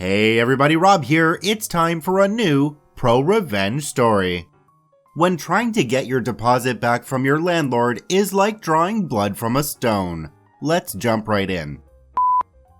Hey everybody, Rob here. It's time for a new ProRevenge story. When trying to get your deposit back from your landlord is like drawing blood from a stone. Let's jump right in.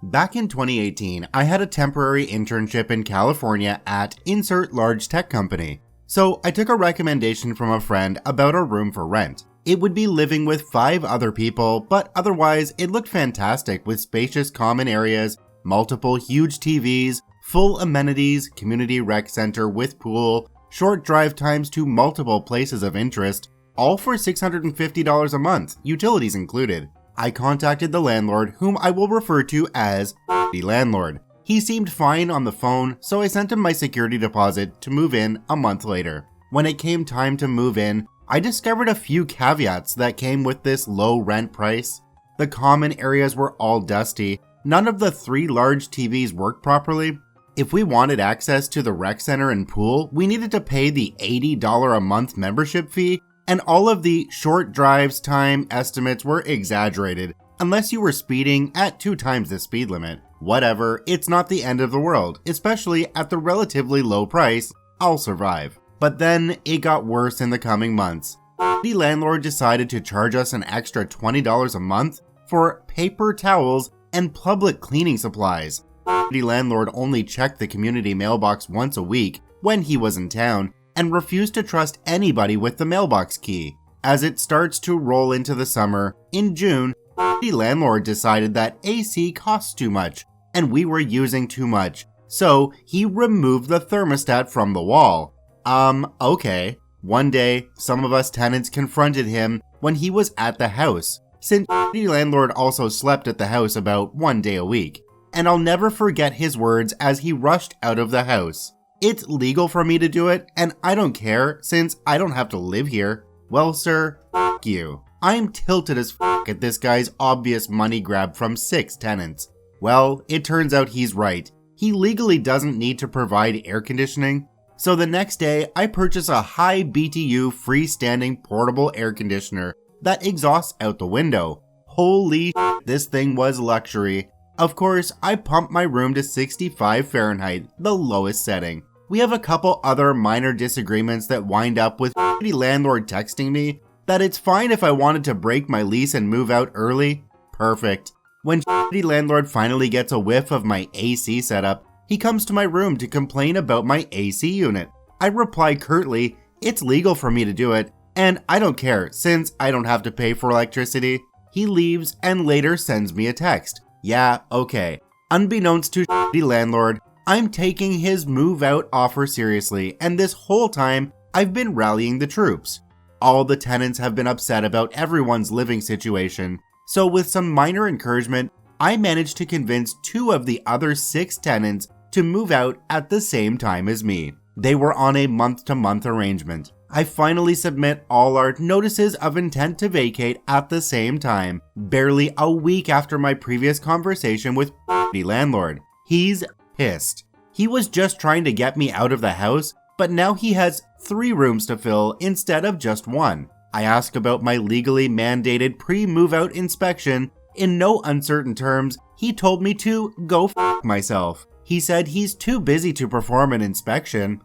Back in 2018, I had a temporary internship in California at insert large tech company. So I took a recommendation from a friend about a room for rent. It would be living with 5 other people, but otherwise it looked fantastic with spacious common areas, multiple huge TVs, full amenities, community rec center with pool, short drive times to multiple places of interest, all for $650 a month, utilities included. I contacted the landlord, whom I will refer to as the landlord. He seemed fine on the phone, so I sent him my security deposit to move in a month later. When it came time to move in, I discovered a few caveats that came with this low rent price. The common areas were all dusty. None of the 3 large TVs worked properly. If we wanted access to the rec center and pool, we needed to pay the $80 a month membership fee, and all of the short drives time estimates were exaggerated, unless you were speeding at 2 times the speed limit. Whatever, it's not the end of the world, especially at the relatively low price. I'll survive. But then it got worse in the coming months. The landlord decided to charge us an extra $20 a month for paper towels and public cleaning supplies. The landlord only checked the community mailbox once a week when he was in town and refused to trust anybody with the mailbox key. As it starts to roll into the summer, in June, the landlord decided that AC costs too much and we were using too much, so he removed the thermostat from the wall. Okay. One day, some of us tenants confronted him when he was at the house, since the landlord also slept at the house about 1 day a week. And I'll never forget his words as he rushed out of the house. It's legal for me to do it, and I don't care since I don't have to live here. Well, sir, f*** you. I'm tilted as f*** at this guy's obvious money grab from 6 tenants. Well, it turns out he's right. He legally doesn't need to provide air conditioning. So the next day, I purchase a high BTU freestanding portable air conditioner that exhausts out the window. Holy shit, this thing was luxury. Of course, I pumped my room to 65 Fahrenheit, the lowest setting. We have a couple other minor disagreements that wind up with the landlord texting me that it's fine if I wanted to break my lease and move out early. Perfect. When the landlord finally gets a whiff of my AC setup, he comes to my room to complain about my AC unit. I reply curtly, it's legal for me to do it, and I don't care since I don't have to pay for electricity. He leaves and later sends me a text. Yeah, okay. Unbeknownst to the landlord, I'm taking his move-out offer seriously, and this whole time, I've been rallying the troops. All the tenants have been upset about everyone's living situation, so with some minor encouragement, I managed to convince 2 of the other 6 tenants to move out at the same time as me. They were on a month-to-month arrangement. I finally submit all our notices of intent to vacate at the same time, barely a week after my previous conversation with the landlord. He's pissed. He was just trying to get me out of the house, but now he has 3 rooms to fill instead of just 1. I asked about my legally mandated pre-move-out inspection. In no uncertain terms, he told me to go f*** myself. He said he's too busy to perform an inspection.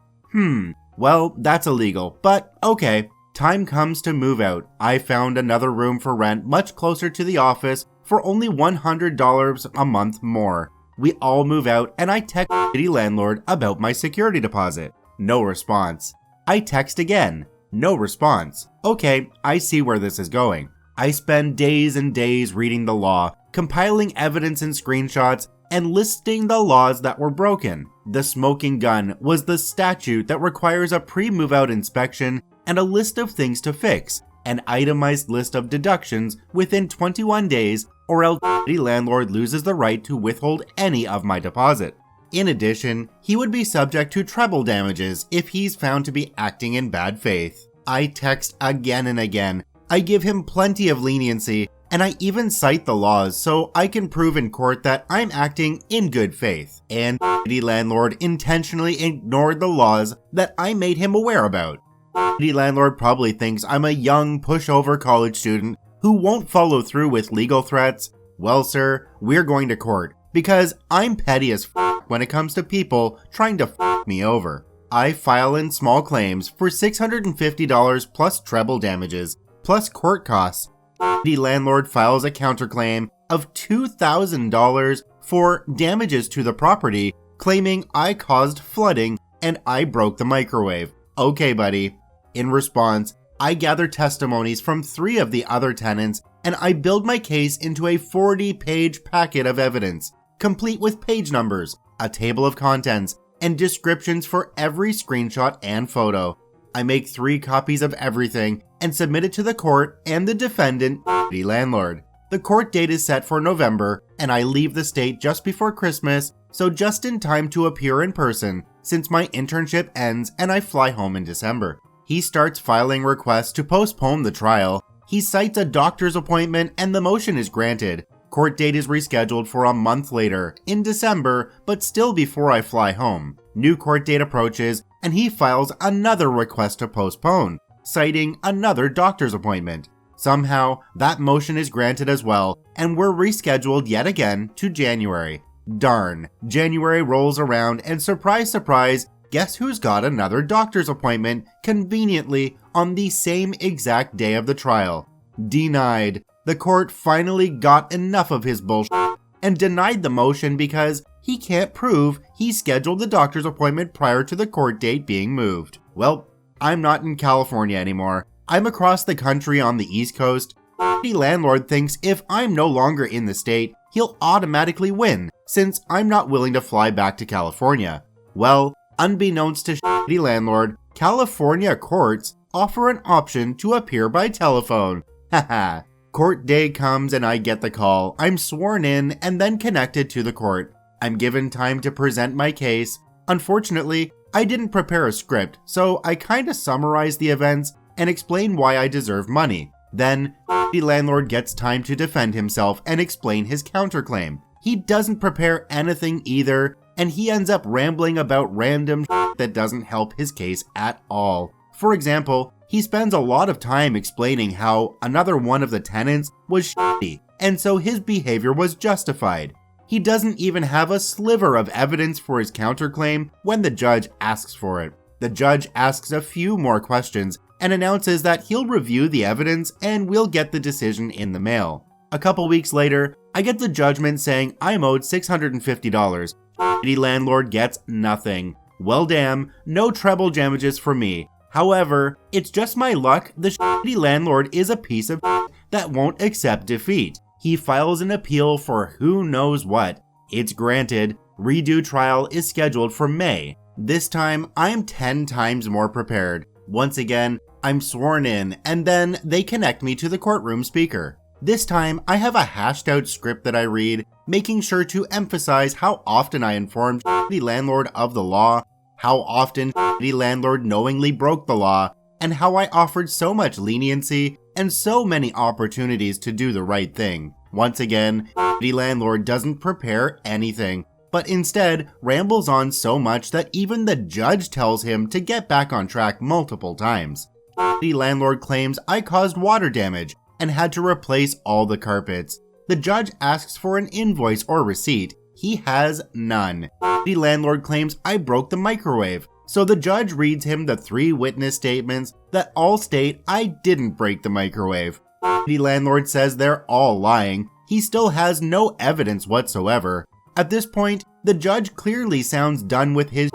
Well, that's illegal, but okay. Time comes to move out. I found another room for rent much closer to the office for only $100 a month more. We all move out and I text the landlord about my security deposit. No response. I text again. No response. Okay, I see where this is going. I spend days and days reading the law, compiling evidence and screenshots, and listing the laws that were broken. The smoking gun was the statute that requires a pre-move-out inspection and a list of things to fix, an itemized list of deductions within 21 days, or else the landlord loses the right to withhold any of my deposit. In addition, he would be subject to treble damages if he's found to be acting in bad faith. I text again and again. I give him plenty of leniency, and I even cite the laws so I can prove in court that I'm acting in good faith. And the landlord intentionally ignored the laws that I made him aware about. The landlord probably thinks I'm a young pushover college student who won't follow through with legal threats. Well, sir, we're going to court because I'm petty as when it comes to people trying to me over. I file in small claims for $650 plus treble damages, plus court costs. The landlord files a counterclaim of $2,000 for damages to the property, claiming I caused flooding and I broke the microwave. Okay, buddy. In response, I gather testimonies from 3 of the other tenants and I build my case into a 40-page packet of evidence, complete with page numbers, a table of contents, and descriptions for every screenshot and photo. I make 3 copies of everything and submit it to the court and the defendant, the landlord. The court date is set for November, and I leave the state just before Christmas, so just in time to appear in person since my internship ends and I fly home in December. He starts filing requests to postpone the trial. He cites a doctor's appointment and the motion is granted. Court date is rescheduled for a month later, in December, but still before I fly home. New court date approaches, and he files another request to postpone, citing another doctor's appointment. Somehow, that motion is granted as well, and we're rescheduled yet again to January. Darn, January rolls around, and surprise, surprise, guess who's got another doctor's appointment conveniently on the same exact day of the trial? Denied. The court finally got enough of his bullshit and denied the motion because he can't prove he scheduled the doctor's appointment prior to the court date being moved. Well, I'm not in California anymore. I'm across the country on the East Coast. The landlord thinks if I'm no longer in the state, he'll automatically win since I'm not willing to fly back to California. Well, unbeknownst to the landlord, California courts offer an option to appear by telephone. Haha. Court day comes and I get the call. I'm sworn in and then connected to the court. I'm given time to present my case. Unfortunately, I didn't prepare a script, so I kinda summarize the events and explain why I deserve money. Then, the landlord gets time to defend himself and explain his counterclaim. He doesn't prepare anything either, and he ends up rambling about random that doesn't help his case at all. For example, he spends a lot of time explaining how another one of the tenants was shitty, and so his behavior was justified. He doesn't even have a sliver of evidence for his counterclaim when the judge asks for it. The judge asks a few more questions and announces that he'll review the evidence and we'll get the decision in the mail. A couple weeks later, I get the judgment saying I'm owed $650. The landlord gets nothing. Well damn, no treble damages for me. However, it's just my luck the shitty landlord is a piece of that won't accept defeat. He files an appeal for who knows what. It's granted. Redo trial is scheduled for May. This time, I'm 10 times more prepared. Once again, I'm sworn in, and then they connect me to the courtroom speaker. This time, I have a hashed out script that I read, making sure to emphasize how often I informed the landlord of the law, how often the landlord knowingly broke the law, and how I offered so much leniency and so many opportunities to do the right thing. Once again, the landlord doesn't prepare anything, but instead rambles on so much that even the judge tells him to get back on track multiple times. The landlord claims I caused water damage and had to replace all the carpets. The judge asks for an invoice or receipt. He has none. The landlord claims I broke the microwave, so the judge reads him the 3 witness statements that all state I didn't break the microwave. The landlord says they're all lying. He still has no evidence whatsoever. At this point, the judge clearly sounds done with his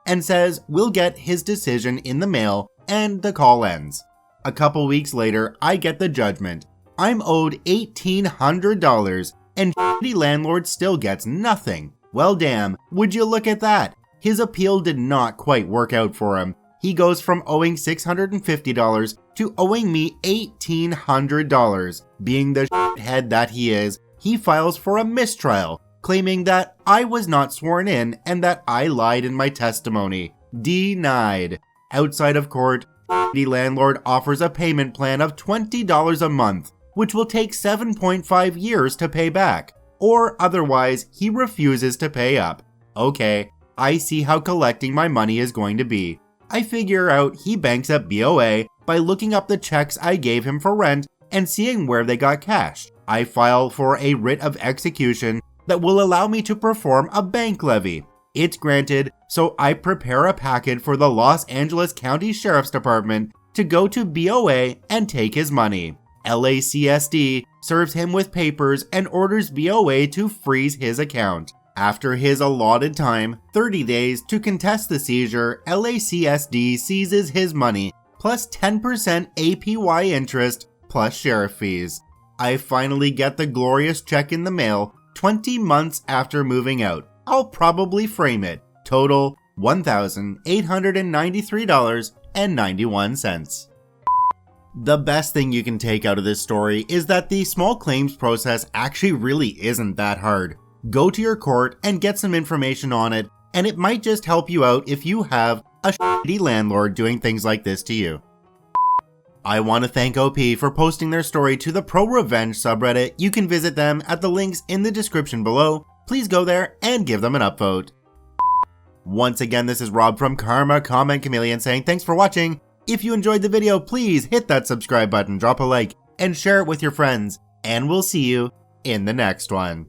and says we'll get his decision in the mail, and the call ends. A couple weeks later, I get the judgment. I'm owed $1,800, and the landlord still gets nothing. Well damn, would you look at that? His appeal did not quite work out for him. He goes from owing $650 to owing me $1,800. Being the shithead that he is, he files for a mistrial, claiming that I was not sworn in and that I lied in my testimony. Denied. Outside of court, the landlord offers a payment plan of $20 a month, which will take 7.5 years to pay back, or otherwise he refuses to pay up. Okay, I see how collecting my money is going to be. I figure out he banks up BOA by looking up the checks I gave him for rent and seeing where they got cashed. I file for a writ of execution that will allow me to perform a bank levy. It's granted, so I prepare a packet for the Los Angeles County Sheriff's Department to go to BOA and take his money. LACSD serves him with papers and orders BOA to freeze his account. After his allotted time, 30 days, to contest the seizure, LACSD seizes his money, plus 10% APY interest, plus sheriff fees. I finally get the glorious check in the mail 20 months after moving out. I'll probably frame it. Total $1,893.91. The best thing you can take out of this story is that the small claims process actually really isn't that hard. Go to your court and get some information on it, and it might just help you out if you have a shitty landlord doing things like this to you. I want to thank OP for posting their story to the ProRevenge subreddit. You can visit them at the links in the description below. Please go there and give them an upvote. Once again, this is Rob from Karma Comment Chameleon saying thanks for watching. If you enjoyed the video, please hit that subscribe button, drop a like, and share it with your friends. And we'll see you in the next one.